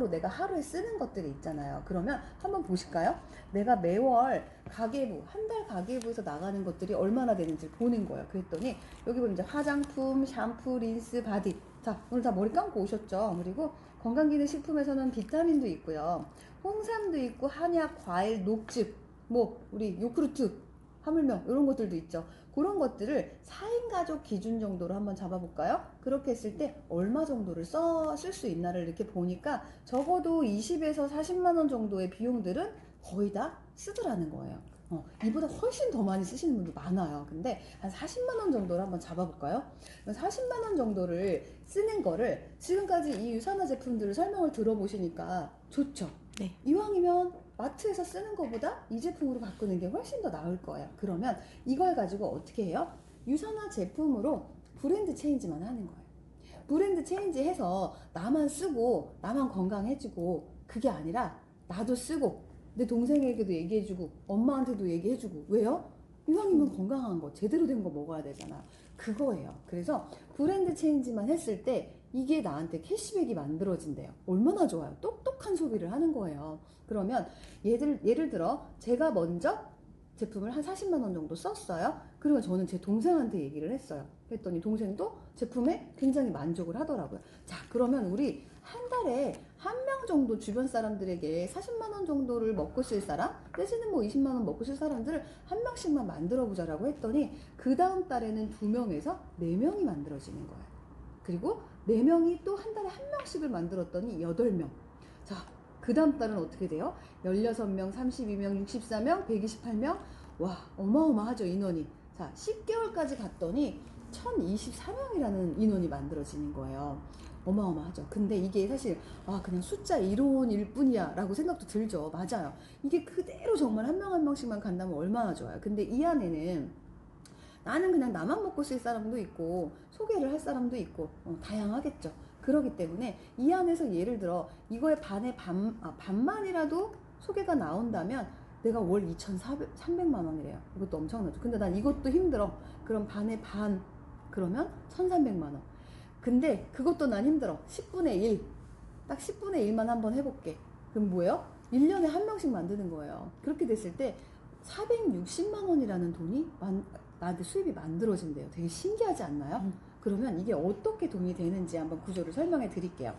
일반적으로 내가 하루에 쓰는 것들이 있잖아요. 그러면 한번 보실까요? 내가 매월 가계부, 한 달 가계부에서 나가는 것들이 얼마나 되는지 보는 거예요. 그랬더니 여기 보면 이제 화장품, 샴푸, 린스, 바디. 자, 오늘 다 머리 감고 오셨죠? 그리고 건강기능식품에서는 비타민도 있고요. 홍삼도 있고, 한약, 과일, 녹즙, 뭐 우리 요구르트, 하물며 이런 것들도 있죠. 그런 것들을 4인 가족 기준 정도로 한번 잡아볼까요? 그렇게 했을 때 얼마 정도를 쓸 수 있나를 이렇게 보니까 적어도 20에서 40만 원 정도의 비용들은 거의 다 쓰더라는 거예요. 이보다 훨씬 더 많이 쓰시는 분도 많아요. 근데 한 40만 원 정도를 한번 잡아볼까요? 40만 원 정도를 쓰는 거를 지금까지 이 유산화 제품들을 설명을 들어보시니까 좋죠? 네. 이왕이면 마트에서 쓰는 것보다 이 제품으로 바꾸는 게 훨씬 더 나을 거예요. 그러면 이걸 가지고 어떻게 해요? 유산화 제품으로 브랜드 체인지만 하는 거예요. 브랜드 체인지 해서 나만 쓰고 나만 건강해지고, 그게 아니라 나도 쓰고 내 동생에게도 얘기해주고 엄마한테도 얘기해주고. 왜요? 이왕이면 건강한 거, 제대로 된 거 먹어야 되잖아. 그거예요. 그래서 브랜드 체인지만 했을 때 이게 나한테 캐시백이 만들어진대요. 얼마나 좋아요. 똑똑한 소비를 하는 거예요. 그러면 예를 들어 제가 먼저 제품을 한 40만 원 정도 썼어요. 그리고 저는 제 동생한테 얘기를 했어요. 그랬더니 동생도 제품에 굉장히 만족을 하더라고요. 자, 그러면 우리 한 달에 한 명 정도 주변 사람들에게 40만 원 정도를 먹고 쓸 사람, 내지는 뭐 20만 원 먹고 쓸 사람들을 한 명씩만 만들어 보자라고 했더니 그 다음 달에는 2명에서 4명이 만들어지는 거예요. 그리고 4명이 또 한 달에 한 명씩을 만들었더니 8명. 자, 그 다음 달은 어떻게 돼요? 16명, 32명, 64명, 128명. 와, 어마어마하죠, 인원이. 자, 10개월까지 갔더니 1024명이라는 인원이 만들어지는 거예요. 어마어마하죠. 근데 이게 사실 그냥 숫자 이론일 뿐이야 라고 생각도 들죠. 맞아요. 이게 그대로 정말 한 명 한 명씩만 간다면 얼마나 좋아요. 근데 이 안에는 나는 그냥 나만 먹고 쓸 사람도 있고 소개를 할 사람도 있고 다양하겠죠. 그러기 때문에 이 안에서 예를 들어 이거의 반만이라도 소개가 나온다면 내가 월 2,300만 원이래요. 이것도 엄청나죠. 근데 난 이것도 힘들어. 그럼 반의 반, 그러면 1,300만 원. 근데 그것도 난 힘들어. 10분의 1. 딱 10분의 1만 한번 해볼게. 그럼 뭐예요? 1년에 한 명씩 만드는 거예요. 그렇게 됐을 때 460만 원이라는 돈이 나한테 수입이 만들어진대요. 되게 신기하지 않나요? 그러면 이게 어떻게 돈이 되는지 한번 구조를 설명해 드릴게요.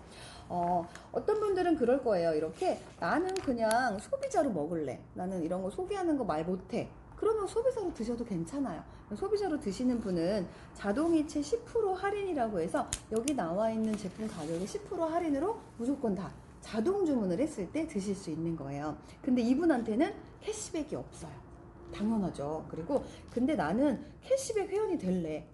어떤 분들은 그럴 거예요. 이렇게 나는 그냥 소비자로 먹을래. 나는 이런 거 소개하는 거 말 못해. 그러면 소비자로 드셔도 괜찮아요. 소비자로 드시는 분은 자동이체 10% 할인이라고 해서 여기 나와 있는 제품 가격의 10% 할인으로 무조건 다 자동 주문을 했을 때 드실 수 있는 거예요. 근데 이분한테는 캐시백이 없어요. 당연하죠. 그리고 근데 나는 캐시백 회원이 될래.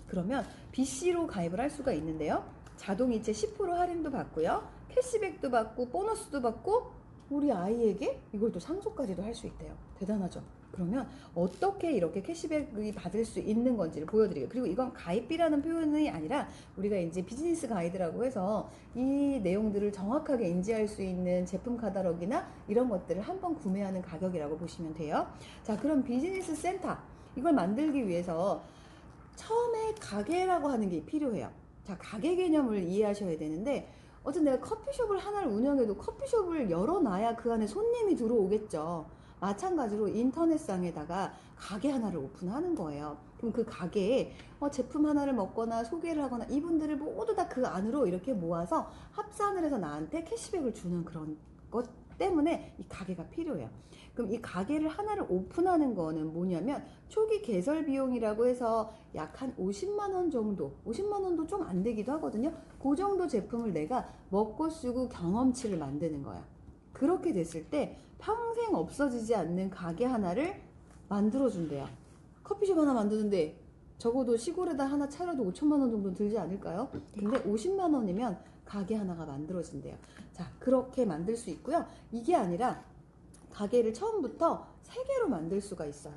그러면 BC로 가입을 할 수가 있는데요. 자동이체 10% 할인도 받고요. 캐시백도 받고 보너스도 받고 우리 아이에게 이걸 또 상속까지도 할 수 있대요. 대단하죠. 그러면 어떻게 이렇게 캐시백이 받을 수 있는 건지를 보여드릴게요. 그리고 이건 가입비라는 표현이 아니라 우리가 이제 비즈니스 가이드라고 해서 이 내용들을 정확하게 인지할 수 있는 제품 카탈로그나 이런 것들을 한번 구매하는 가격이라고 보시면 돼요. 자, 그럼 비즈니스 센터 이걸 만들기 위해서 처음에 가게라고 하는 게 필요해요. 자, 가게 개념을 이해하셔야 되는데 어쨌든 내가 커피숍을 하나를 운영해도 커피숍을 열어놔야 그 안에 손님이 들어오겠죠. 마찬가지로 인터넷상에다가 가게 하나를 오픈하는 거예요. 그럼 그 가게에 제품 하나를 먹거나 소개를 하거나 이분들을 모두 다 그 안으로 이렇게 모아서 합산을 해서 나한테 캐시백을 주는 그런 것 때문에 이 가게가 필요해요. 그럼 이 가게를 하나를 오픈하는 거는 뭐냐면 초기 개설 비용이라고 해서 약 한 50만 원 정도, 50만 원도 좀 안 되기도 하거든요. 그 정도 제품을 내가 먹고 쓰고 경험치를 만드는 거야. 그렇게 됐을 때 평생 없어지지 않는 가게 하나를 만들어준대요. 커피숍 하나 만드는데 적어도 시골에다 하나 차려도 5천만 원 정도 들지 않을까요? 근데 50만 원이면 가게 하나가 만들어진대요. 자, 그렇게 만들 수 있고요. 이게 아니라 가게를 처음부터 3개로 만들 수가 있어요.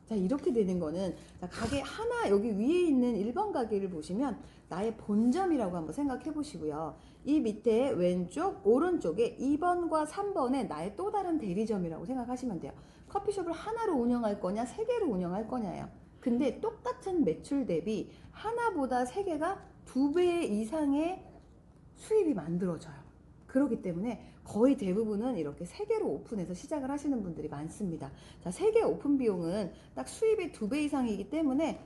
자, 이렇게 되는 거는 자, 가게 하나 여기 위에 있는 1번 가게를 보시면 나의 본점이라고 한번 생각해 보시고요. 이 밑에 왼쪽 오른쪽에 2번과 3번에 나의 또 다른 대리점이라고 생각하시면 돼요. 커피숍을 하나로 운영할 거냐 3개로 운영할 거냐예요. 근데 똑같은 매출 대비 하나보다 3개가 2배 이상의 수입이 만들어져요. 그렇기 때문에 거의 대부분은 이렇게 3개로 오픈해서 시작을 하시는 분들이 많습니다. 자, 3개 오픈 비용은 딱 수입의 2배 이상이기 때문에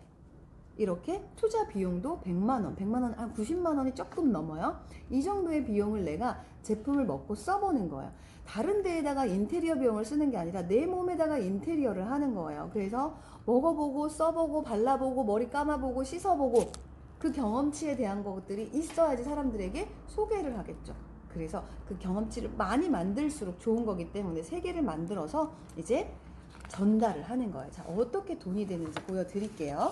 이렇게 투자 비용도 100만원, 100만원, 한 90만원이 조금 넘어요. 이 정도의 비용을 내가 제품을 먹고 써보는 거예요. 다른 데에다가 인테리어 비용을 쓰는 게 아니라 내 몸에다가 인테리어를 하는 거예요. 그래서 먹어보고 써보고 발라보고 머리 감아보고 씻어보고 그 경험치에 대한 것들이 있어야지 사람들에게 소개를 하겠죠. 그래서 그 경험치를 많이 만들수록 좋은 거기 때문에 3개를 만들어서 이제 전달을 하는 거예요. 자, 어떻게 돈이 되는지 보여드릴게요.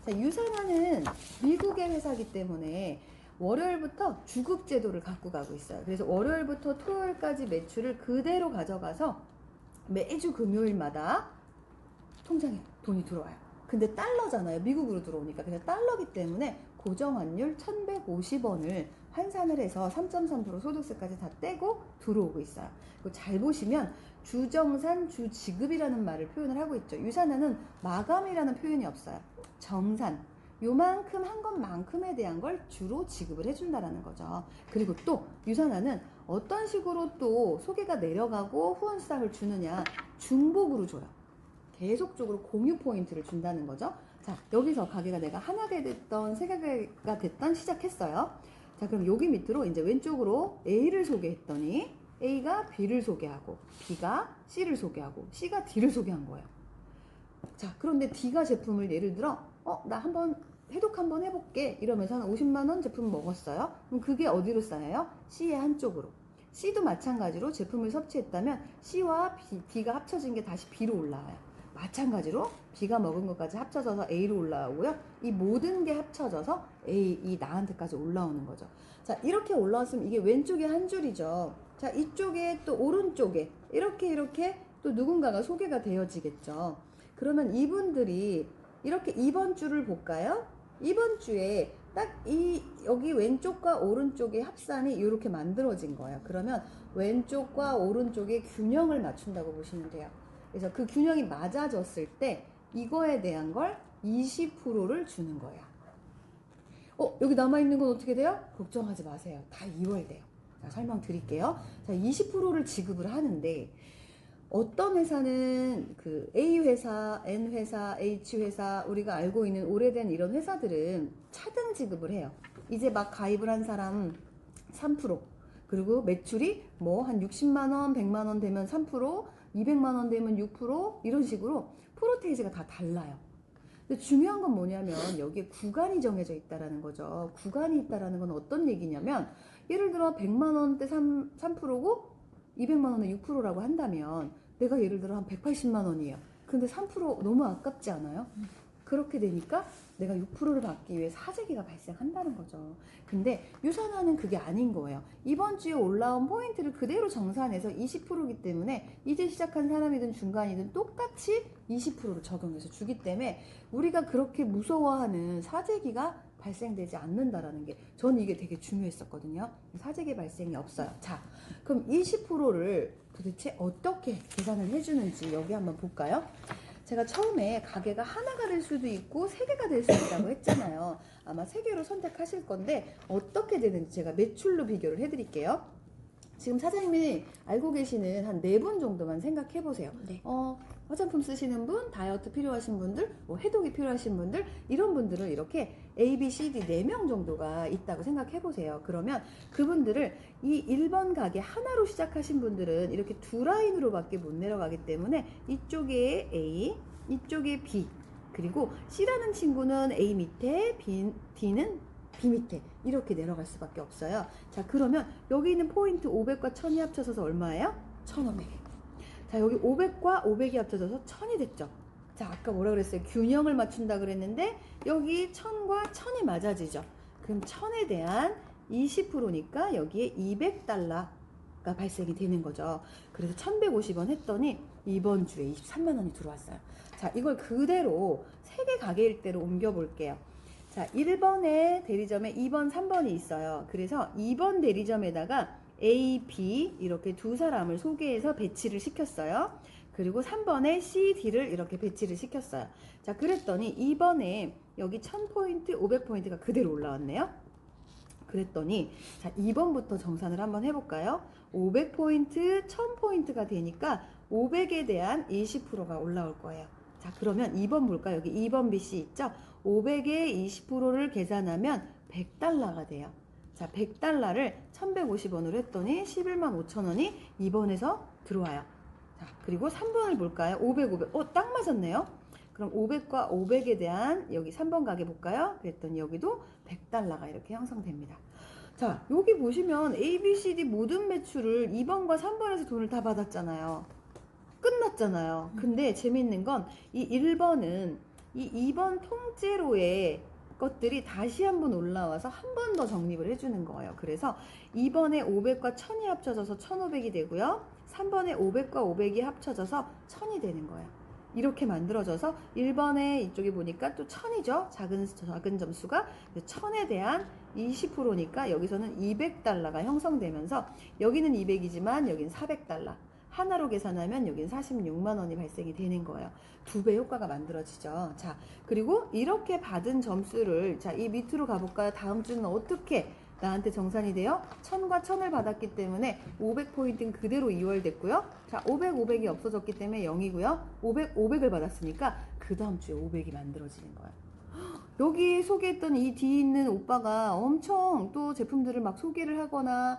자, 유산화는 미국의 회사이기 때문에 월요일부터 주급 제도를 갖고 가고 있어요. 그래서 월요일부터 토요일까지 매출을 그대로 가져가서 매주 금요일마다 통장에 돈이 들어와요. 근데 달러잖아요. 미국으로 들어오니까. 그래서 달러기 때문에 고정환율 1150원을 환산을 해서 3.3% 소득세까지 다 떼고 들어오고 있어요. 잘 보시면 주정산 주지급이라는 말을 표현을 하고 있죠. 유산화는 마감이라는 표현이 없어요. 정산, 요만큼 한 것만큼에 대한 걸 주로 지급을 해준다라는 거죠. 그리고 또 유산화는 어떤 식으로 또 소개가 내려가고 후원수당을 주느냐, 중복으로 줘요. 계속적으로 공유 포인트를 준다는 거죠. 자, 여기서 가게가 내가 하나가 됐던 세 개가 됐던 시작했어요. 자, 그럼 여기 밑으로 이제 왼쪽으로 A를 소개했더니 A가 B를 소개하고 B가 C를 소개하고 C가 D를 소개한 거예요. 자, 그런데 D가 제품을 예를 들어 나 한번 해독 한번 해볼게 이러면서 한 50만원 제품 먹었어요. 그럼 그게 어디로 쌓여요? C의 한쪽으로. C도 마찬가지로 제품을 섭취했다면 C와 D가 합쳐진 게 다시 B로 올라와요. 마찬가지로 B가 먹은 것까지 합쳐져서 A로 올라오고요. 이 모든 게 합쳐져서 이 나한테까지 올라오는 거죠. 자, 이렇게 올라왔으면 이게 왼쪽에 한 줄이죠. 자, 이쪽에 또 오른쪽에 이렇게 또 누군가가 소개가 되어지겠죠. 그러면 이분들이 이렇게 2번 줄을 볼까요? 2번 주에 딱 여기 왼쪽과 오른쪽의 합산이 이렇게 만들어진 거예요. 그러면 왼쪽과 오른쪽의 균형을 맞춘다고 보시면 돼요. 그래서 그 균형이 맞아졌을 때 이거에 대한 걸 20%를 주는 거예요. 여기 남아있는 건 어떻게 돼요? 걱정하지 마세요. 다 2월 돼요. 자, 설명드릴게요. 자, 20%를 지급을 하는데 어떤 회사는 그 A 회사, N 회사, H 회사 우리가 알고 있는 오래된 이런 회사들은 차등 지급을 해요. 이제 막 가입을 한 사람 3%, 그리고 매출이 뭐 한 60만원, 100만원 되면 3%, 200만원 되면 6% 이런 식으로 프로테이지가 다 달라요. 근데 중요한 건 뭐냐면 여기에 구간이 정해져 있다라는 거죠. 구간이 있다라는 건 어떤 얘기냐면 예를 들어 100만원대 3%고 200만원에 6%라고 한다면 내가 예를 들어 한 180만원이에요. 근데 3% 너무 아깝지 않아요? 그렇게 되니까 내가 6%를 받기 위해 사재기가 발생한다는 거죠. 근데 유산화는 그게 아닌 거예요. 이번 주에 올라온 포인트를 그대로 정산해서 20%이기 때문에 이제 시작한 사람이든 중간이든 똑같이 20%를 적용해서 주기 때문에 우리가 그렇게 무서워하는 사재기가 발생되지 않는다라는 게 저는 이게 되게 중요했었거든요. 사재기 발생이 없어요. 자, 그럼 20%를 도대체 어떻게 계산을 해주는지 여기 한번 볼까요? 제가 처음에 가게가 하나가 될 수도 있고 3개가 될 수 있다고 했잖아요. 아마 3개로 선택하실 건데 어떻게 되는지 제가 매출로 비교를 해드릴게요. 지금 사장님이 알고 계시는 한 4분 정도만 생각해 보세요. 네. 화장품 쓰시는 분, 다이어트 필요하신 분들, 뭐 해독이 필요하신 분들, 이런 분들은 이렇게 A, B, C, D 4명 정도가 있다고 생각해 보세요. 그러면 그분들을 이 1번 가게 하나로 시작하신 분들은 이렇게 2라인으로밖에 못 내려가기 때문에 이쪽에 A, 이쪽에 B, 그리고 C라는 친구는 A 밑에, D는 B 밑에 이렇게 내려갈 수밖에 없어요. 자, 그러면 여기 있는 포인트 500과 1000이 합쳐져서 얼마예요? 1500. 자, 여기 500과 500이 합쳐져서 1000이 됐죠. 자, 아까 뭐라 그랬어요? 균형을 맞춘다 그랬는데 여기 1000과 1000이 맞아지죠. 그럼 1000에 대한 20%니까 여기에 200달러가 발생이 되는 거죠. 그래서 1150원 했더니 이번 주에 23만 원이 들어왔어요. 자, 이걸 그대로 3개 가게일 대로 옮겨 볼게요. 자, 1번에 대리점에 2번, 3번이 있어요. 그래서 2번 대리점에다가 A, B 이렇게 두 사람을 소개해서 배치를 시켰어요. 그리고 3번에 C, D를 이렇게 배치를 시켰어요. 자, 그랬더니 2번에 여기 1000포인트, 500포인트가 그대로 올라왔네요. 그랬더니 자 2번부터 정산을 한번 해볼까요? 500포인트, 1000포인트가 되니까 500에 대한 20%가 올라올 거예요. 자 그러면 2번 볼까요? 여기 2번 BC 있죠? 500에 20%를 계산하면 100달러가 돼요. 자 100달러를 1150원으로 했더니 11만 5천원이 2번에서 들어와요. 자 그리고 3번을 볼까요? 500, 500. 딱 맞았네요. 그럼 500과 500에 대한 여기 3번 가게 볼까요? 그랬더니 여기도 100달러가 이렇게 형성됩니다. 자 여기 보시면 A, B, C, D 모든 매출을 2번과 3번에서 돈을 다 받았잖아요. 끝났잖아요. 근데 재밌는 건 이 1번은 이 2번 통째로의 것들이 다시 한번 올라와서 한 번 더 적립을 해주는 거예요. 그래서 2번에 500과 1000이 합쳐져서 1500이 되고요. 3번에 500과 500이 합쳐져서 1000이 되는 거예요. 이렇게 만들어져서 1번에 이쪽에 보니까 또 1000이죠. 작은 점수가 1000에 대한 20%니까 여기서는 200달러가 형성되면서 여기는 200이지만 여기는 400달러. 하나로 계산하면 여기는 46만 원이 발생이 되는 거예요. 2배 효과가 만들어지죠. 자, 그리고 이렇게 받은 점수를 자, 이 밑으로 가볼까요? 다음 주는 어떻게 나한테 정산이 돼요? 1000과 1000을 받았기 때문에 500포인트는 그대로 이월됐고요. 자, 500, 500이 없어졌기 때문에 0이고요. 500, 500을 받았으니까 그 다음 주에 500이 만들어지는 거예요. 여기 소개했던 이 뒤에 있는 오빠가 엄청 또 제품들을 막 소개를 하거나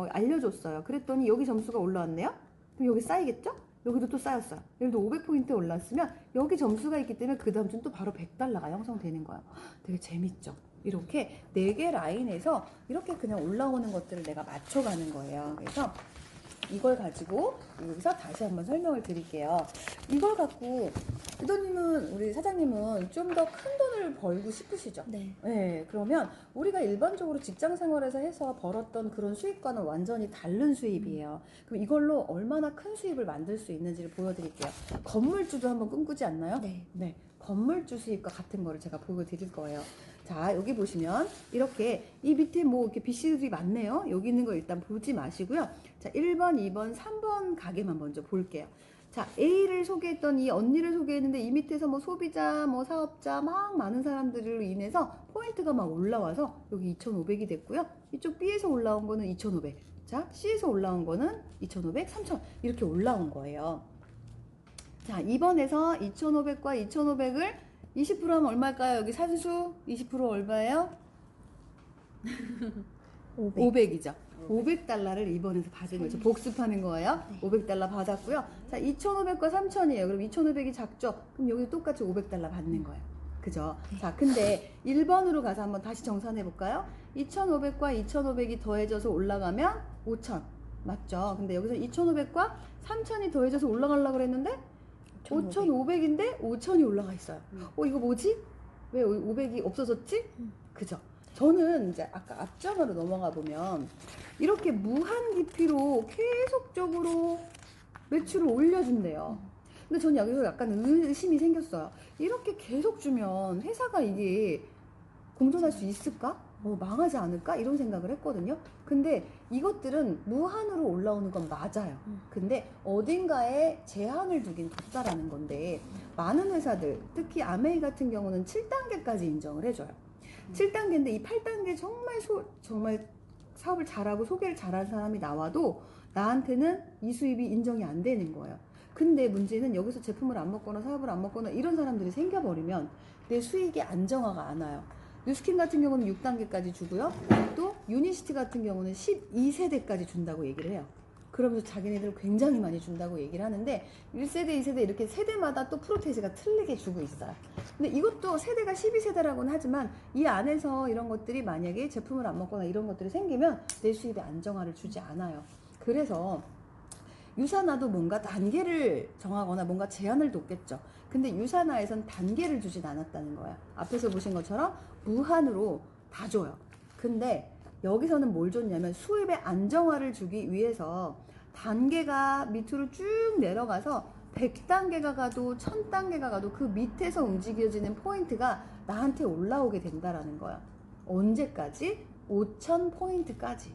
알려줬어요. 그랬더니 여기 점수가 올라왔네요. 그럼 여기 쌓이겠죠? 여기도 또 쌓였어요. 여기도 500포인트 올랐으면 여기 점수가 있기 때문에 그 다음 주는 또 바로 100달러가 형성되는 거예요. 되게 재밌죠? 이렇게 4개 라인에서 이렇게 그냥 올라오는 것들을 내가 맞춰가는 거예요. 그래서 이걸 가지고 여기서 다시 한번 설명을 드릴게요. 이걸 갖고 부도님은 우리 사장님은 좀 더 큰 돈을 벌고 싶으시죠? 네. 네. 그러면 우리가 일반적으로 직장 생활에서 해서 벌었던 그런 수입과는 완전히 다른 수입이에요. 그럼 이걸로 얼마나 큰 수입을 만들 수 있는지를 보여드릴게요. 건물주도 한번 꿈꾸지 않나요? 네. 네. 건물주 수입과 같은 거를 제가 보여드릴 거예요. 자, 여기 보시면 이렇게 이 밑에 뭐 이렇게 BC들이 많네요. 여기 있는 거 일단 보지 마시고요. 자, 1번, 2번, 3번 가게만 먼저 볼게요. 자, A를 소개했던 이 언니를 소개했는데 이 밑에서 뭐 소비자, 뭐 사업자 막 많은 사람들로 인해서 포인트가 막 올라와서 여기 2,500이 됐고요. 이쪽 B에서 올라온 거는 2,500. 자, C에서 올라온 거는 2,500, 3,000 이렇게 올라온 거예요. 자, 2번에서 2,500과 2,500을 20% 하면 얼마일까요? 여기 산수 20% 얼마예요? 500이죠. 500달러를 2번에서 받은 거죠. 복습하는 거예요. 네. 500달러 받았고요. 자, 2,500과 3,000이에요. 그럼 2,500이 작죠? 그럼 여기 똑같이 500달러 받는 거예요. 그죠? 네. 자, 근데 1번으로 가서 한번 다시 정산해 볼까요? 2,500과 2,500이 더해져서 올라가면 5,000. 맞죠? 근데 여기서 2,500과 3,000이 더해져서 올라가려고 그랬는데 5,500인데 5,000이 올라가 있어요. 이거 뭐지? 왜 500이 없어졌지? 그죠? 저는 이제 아까 앞장으로 넘어가 보면 이렇게 무한 깊이로 계속적으로 매출을 올려준대요. 근데 저는 여기서 약간 의심이 생겼어요. 이렇게 계속 주면 회사가 이게 공존할 수 있을까? 망하지 않을까? 이런 생각을 했거든요. 근데 이것들은 무한으로 올라오는 건 맞아요. 근데 어딘가에 제한을 두긴 뒀다라는 건데 많은 회사들, 특히 아메이 같은 경우는 7단계까지 인정을 해줘요. 7단계인데 이 8단계 정말 사업을 잘하고 소개를 잘한 사람이 나와도 나한테는 이 수입이 인정이 안 되는 거예요. 근데 문제는 여기서 제품을 안 먹거나 사업을 안 먹거나 이런 사람들이 생겨버리면 내 수익이 안정화가 안 와요. 뉴스킨 같은 경우는 6단계까지 주고요. 또 유니시티 같은 경우는 12세대까지 준다고 얘기를 해요. 그러면서 자기네들 굉장히 많이 준다고 얘기를 하는데 1세대, 2세대 이렇게 세대마다 또 프로테이지가 틀리게 주고 있어요. 근데 이것도 세대가 12세대라고는 하지만 이 안에서 이런 것들이 만약에 제품을 안 먹거나 이런 것들이 생기면 내 수입에 안정화를 주지 않아요. 그래서 유산화도 뭔가 단계를 정하거나 뭔가 제한을 뒀겠죠. 근데 유산화에선 단계를 주진 않았다는 거야. 앞에서 보신 것처럼 무한으로 다 줘요. 근데 여기서는 뭘 줬냐면 수입의 안정화를 주기 위해서 단계가 밑으로 쭉 내려가서 100단계가 가도 1000단계가 가도 그 밑에서 움직여지는 포인트가 나한테 올라오게 된다라는 거야. 언제까지? 5000포인트까지.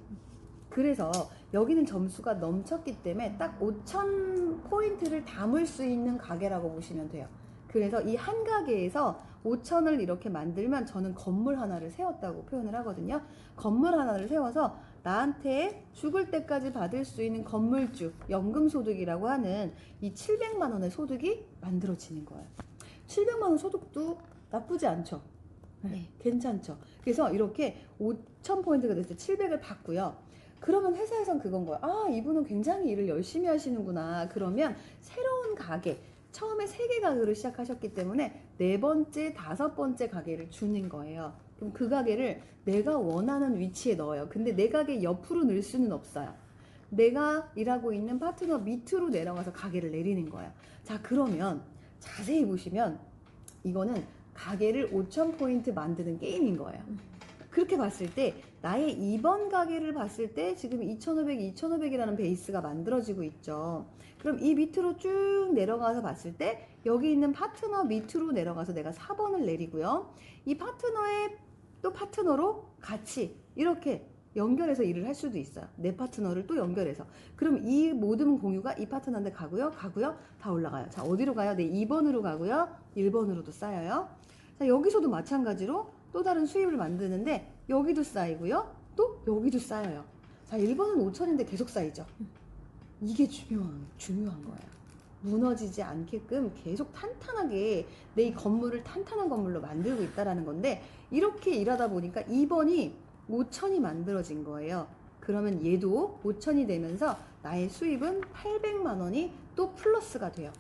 그래서 여기는 점수가 넘쳤기 때문에 딱 5000포인트를 담을 수 있는 가게라고 보시면 돼요. 그래서 이 한 가게에서 5천을 이렇게 만들면 저는 건물 하나를 세웠다고 표현을 하거든요. 건물 하나를 세워서 나한테 죽을 때까지 받을 수 있는 건물주, 연금소득이라고 하는 이 700만 원의 소득이 만들어지는 거예요. 700만 원 소득도 나쁘지 않죠. 네. 괜찮죠. 그래서 이렇게 5,000포인트가 됐을 때 700을 받고요. 그러면 회사에선 그건 거예요. 아, 이분은 굉장히 일을 열심히 하시는구나. 그러면 새로운 가게, 처음에 3개 가게를 시작하셨기 때문에 4번째, 5번째 가게를 주는 거예요. 그럼 그 가게를 내가 원하는 위치에 넣어요. 근데 내 가게 옆으로 넣을 수는 없어요. 내가 일하고 있는 파트너 밑으로 내려가서 가게를 내리는 거예요. 자, 그러면 자세히 보시면 이거는 가게를 5,000포인트 만드는 게임인 거예요. 그렇게 봤을 때 나의 2번 가게를 봤을 때 지금 2,500, 2,500이라는 베이스가 만들어지고 있죠. 그럼 이 밑으로 쭉 내려가서 봤을 때 여기 있는 파트너 밑으로 내려가서 내가 4번을 내리고요. 이 파트너의 또 파트너로 같이 이렇게 연결해서 일을 할 수도 있어요. 내 파트너를 또 연결해서. 그럼 이 모든 공유가 이 파트너한테 가고요. 다 올라가요. 자, 어디로 가요? 네, 2번으로 가고요. 1번으로도 쌓여요. 자, 여기서도 마찬가지로 또 다른 수입을 만드는데 여기도 쌓이고요. 또 여기도 쌓여요. 자, 1번은 5천인데 계속 쌓이죠. 이게 중요한 거예요. 무너지지 않게끔 계속 탄탄하게 내 이 건물을 탄탄한 건물로 만들고 있다라는 건데 이렇게 일하다 보니까 2번이 5천이 만들어진 거예요. 그러면 얘도 5천이 되면서 나의 수입은 800만 원이 또 플러스가 돼요.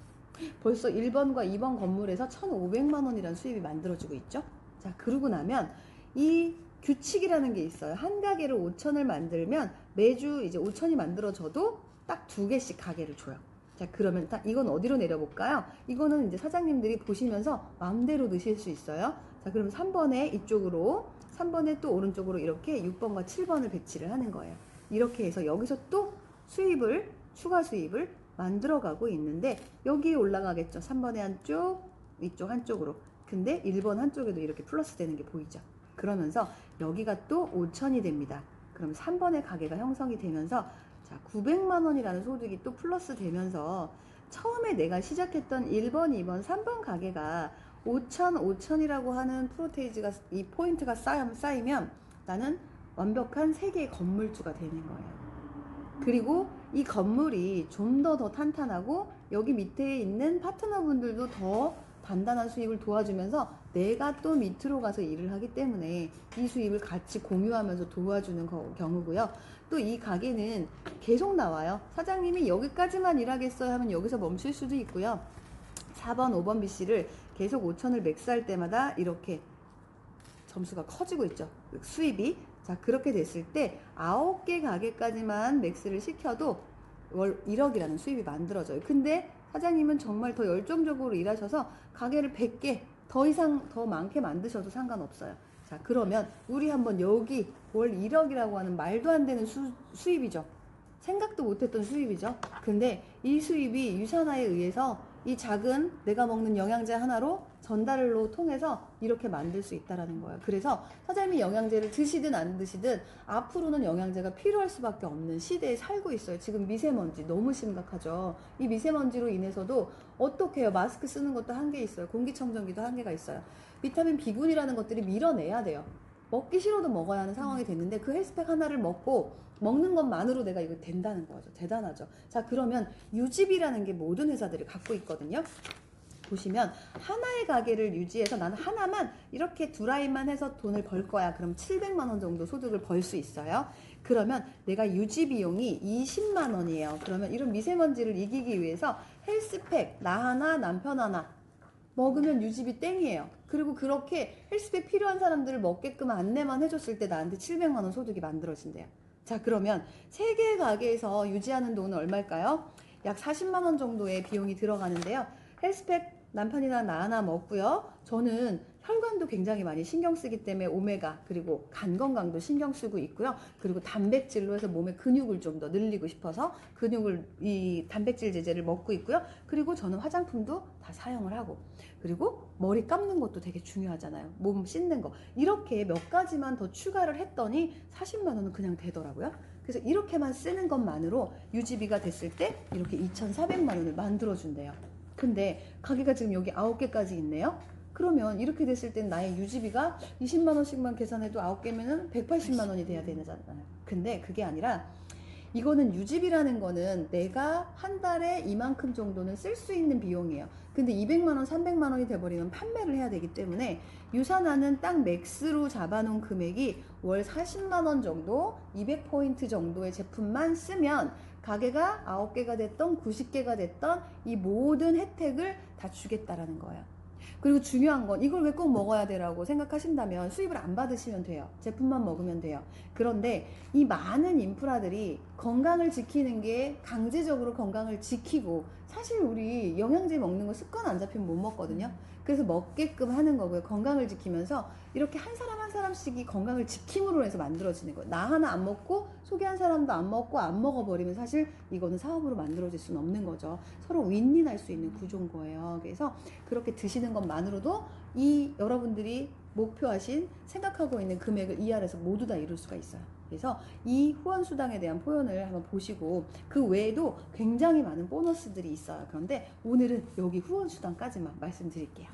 벌써 1번과 2번 건물에서 1,500만 원이라는 수입이 만들어지고 있죠. 자, 그러고 나면 이 규칙이라는 게 있어요. 한 가게를 5천을 만들면 매주 이제 5천이 만들어져도 딱 2개씩 가게를 줘요. 자, 그러면 이건 어디로 내려볼까요? 이거는 이제 사장님들이 보시면서 마음대로 넣으실 수 있어요. 자, 그럼 3번에 이쪽으로, 3번에 또 오른쪽으로 이렇게 6번과 7번을 배치를 하는 거예요. 이렇게 해서 여기서 또 수입을, 추가 수입을 만들어가고 있는데 여기에 올라가겠죠. 3번의 한쪽, 이쪽 한쪽으로. 근데 1번 한쪽에도 이렇게 플러스 되는 게 보이죠. 그러면서 여기가 또 5천이 됩니다. 그럼 3번의 가게가 형성이 되면서 자, 900만 원이라는 소득이 또 플러스 되면서 처음에 내가 시작했던 1번, 2번, 3번 가게가 5천, 5천이라고 하는 프로테이지가 이 포인트가 쌓이면 나는 완벽한 3개의 건물주가 되는 거예요. 그리고 이 건물이 좀 더 탄탄하고 여기 밑에 있는 파트너분들도 더 단단한 수입을 도와주면서 내가 또 밑으로 가서 일을 하기 때문에 이 수입을 같이 공유하면서 도와주는 경우고요. 또 이 가게는 계속 나와요. 사장님이 여기까지만 일하겠어요 하면 여기서 멈출 수도 있고요. 4번, 5번 BC를 계속 5천을 맥스할 때마다 이렇게 점수가 커지고 있죠. 수입이. 자, 그렇게 됐을 때 9개 가게까지만 맥스를 시켜도 월 1억이라는 수입이 만들어져요. 근데 사장님은 정말 더 열정적으로 일하셔서 가게를 100개 더 이상 더 많게 만드셔도 상관없어요. 자, 그러면 우리 한번 여기 월 1억이라고 하는 말도 안 되는 수입이죠. 생각도 못했던 수입이죠. 근데 이 수입이 유산화에 의해서 이 작은 내가 먹는 영양제 하나로 전달로 통해서 이렇게 만들 수 있다라는 거예요. 그래서 사장님이 영양제를 드시든 안 드시든 앞으로는 영양제가 필요할 수밖에 없는 시대에 살고 있어요. 지금 미세먼지 너무 심각하죠. 이 미세먼지로 인해서도 어떻게 해요? 마스크 쓰는 것도 한계 있어요. 공기청정기도 한계가 있어요. 비타민 B군이라는 것들이 밀어내야 돼요. 먹기 싫어도 먹어야 하는 상황이 됐는데 그 헬스팩 하나를 먹는 것만으로 내가 이거 된다는 거죠. 대단하죠. 자, 그러면 유지비라는 게 모든 회사들이 갖고 있거든요. 보시면 하나의 가게를 유지해서 나는 하나만 이렇게 두 라인만 해서 돈을 벌 거야. 그럼 700만 원 정도 소득을 벌 수 있어요. 그러면 내가 유지 비용이 20만 원이에요. 그러면 이런 미세먼지를 이기기 위해서 헬스팩 나 하나 남편 하나 먹으면 유지비 땡이에요. 그리고 그렇게 헬스팩 필요한 사람들을 먹게끔 안내만 해줬을 때 나한테 700만 원 소득이 만들어진대요. 자, 그러면 3개의 가게에서 유지하는 돈은 얼마일까요? 약 40만 원 정도의 비용이 들어가는데요. 헬스팩 남편이나 나 하나 먹고요. 저는 혈관도 굉장히 많이 신경 쓰기 때문에 오메가 그리고 간 건강도 신경 쓰고 있고요. 그리고 단백질로 해서 몸의 근육을 좀 더 늘리고 싶어서 이 단백질 제제를 먹고 있고요. 그리고 저는 화장품도 다 사용을 하고 그리고 머리 감는 것도 되게 중요하잖아요. 몸 씻는 거 이렇게 몇 가지만 더 추가를 했더니 40만 원은 그냥 되더라고요. 그래서 이렇게만 쓰는 것만으로 유지비가 됐을 때 이렇게 2,400만 원을 만들어준대요. 근데 가게가 지금 여기 9개까지 있네요. 그러면 이렇게 됐을 땐 나의 유지비가 20만 원씩만 계산해도 9개면은 180만 원이 돼야 되잖아요. 근데 그게 아니라 이거는 유지비라는 거는 내가 한 달에 이만큼 정도는 쓸 수 있는 비용이에요. 근데 200만 원, 300만 원이 돼버리면 판매를 해야 되기 때문에 유산화는 딱 맥스로 잡아놓은 금액이 월 40만 원 정도, 200포인트 정도의 제품만 쓰면 가게가 9개가 됐던 90개가 됐던 이 모든 혜택을 다 주겠다라는 거예요. 그리고 중요한 건 이걸 왜 꼭 먹어야 되라고 생각하신다면 수입을 안 받으시면 돼요. 제품만 먹으면 돼요. 그런데 이 많은 인프라들이 건강을 지키는 게 강제적으로 건강을 지키고, 사실 우리 영양제 먹는 거 습관 안 잡히면 못 먹거든요. 그래서 먹게끔 하는 거고요. 건강을 지키면서 이렇게 한 사람 한 사람씩이 건강을 지킴으로 해서 만들어지는 거예요. 나 하나 안 먹고 소개한 사람도 안 먹고 안 먹어버리면 사실 이거는 사업으로 만들어질 수는 없는 거죠. 서로 윈윈할 수 있는 구조인 거예요. 그래서 그렇게 드시는 것만으로도 이 여러분들이 목표하신 생각하고 있는 금액을 이 안에서 모두 다 이룰 수가 있어요. 그래서 이 후원수당에 대한 표현을 한번 보시고, 그 외에도 굉장히 많은 보너스들이 있어요. 그런데 오늘은 여기 후원수당까지만 말씀드릴게요.